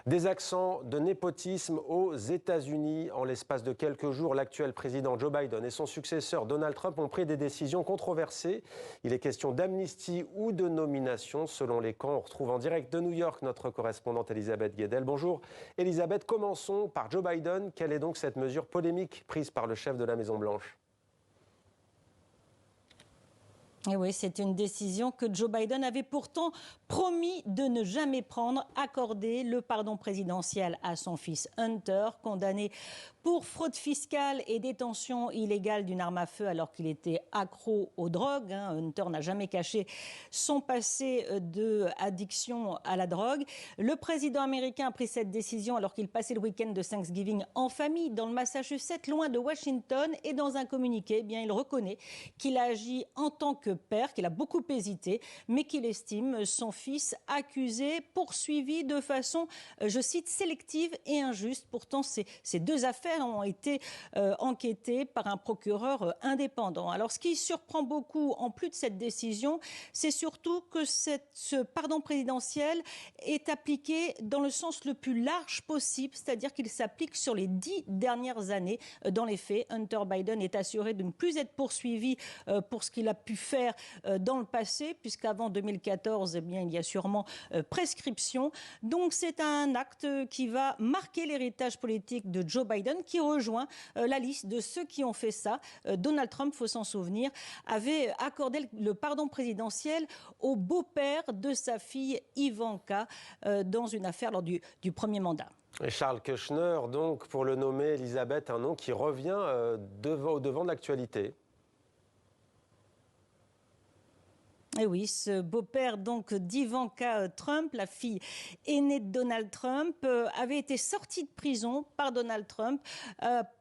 Des accents de népotisme aux États-Unis. En l'espace de quelques jours, l'actuel président Joe Biden et son successeur Donald Trump ont pris des décisions controversées. Il est question d'amnistie ou de nomination selon les camps. On retrouve en direct de New York notre correspondante Elisabeth Guedel. Bonjour Elisabeth, commençons par Joe Biden. Quelle est donc cette mesure polémique prise par le chef de la Maison-Blanche ? Et oui, c'est une décision que Joe Biden avait pourtant promis de ne jamais prendre, accorder le pardon présidentiel à son fils Hunter, condamné pour fraude fiscale et détention illégale d'une arme à feu alors qu'il était accro aux drogues. Hunter n'a jamais caché son passé d'addiction à la drogue. Le président américain a pris cette décision alors qu'il passait le week-end de Thanksgiving en famille dans le Massachusetts, loin de Washington. Et dans un communiqué, il reconnaît qu'il a agi en tant que père, qu'il a beaucoup hésité, mais qu'il estime son fils accusé, poursuivi de façon, je cite, sélective et injuste. Pourtant, ces deux affaires ont été enquêtées par un procureur indépendant. Alors, ce qui surprend beaucoup, en plus de cette décision, c'est surtout que ce pardon présidentiel est appliqué dans le sens le plus large possible, c'est-à-dire qu'il s'applique sur les 10 dernières années. Dans les faits, Hunter Biden est assuré de ne plus être poursuivi pour ce qu'il a pu faire dans le passé, puisqu'avant 2014, il y a sûrement prescription. Donc c'est un acte qui va marquer l'héritage politique de Joe Biden, qui rejoint la liste de ceux qui ont fait ça. Donald Trump, il faut s'en souvenir, avait accordé le pardon présidentiel au beau-père de sa fille Ivanka dans une affaire lors du premier mandat. Et Charles Kushner, donc, pour le nommer, Elisabeth, un nom qui revient au devant de l'actualité. Et oui, ce beau-père donc d'Ivanka Trump, la fille aînée de Donald Trump, avait été sorti de prison par Donald Trump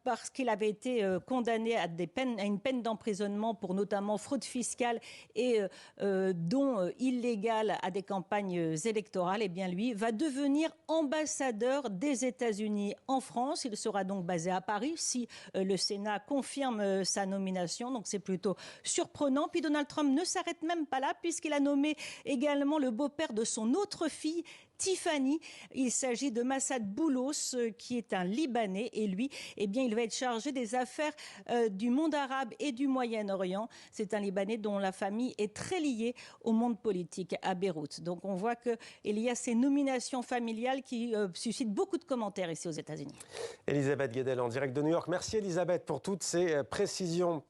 parce qu'il avait été condamné à une peine d'emprisonnement pour notamment fraude fiscale et don illégal à des campagnes électorales. Et bien lui va devenir ambassadeur des États-Unis en France. Il sera donc basé à Paris si le Sénat confirme sa nomination. Donc c'est plutôt surprenant. Puis Donald Trump ne s'arrête même pas là, puisqu'il a nommé également le beau-père de son autre fille, Tiffany. Il s'agit de Massad Boulos, qui est un Libanais, et lui, il va être chargé des affaires du monde arabe et du Moyen-Orient. C'est un Libanais dont la famille est très liée au monde politique à Beyrouth. Donc on voit qu'il y a ces nominations familiales qui suscitent beaucoup de commentaires ici aux États-Unis. Elisabeth Guedel en direct de New York. Merci Elisabeth pour toutes ces précisions.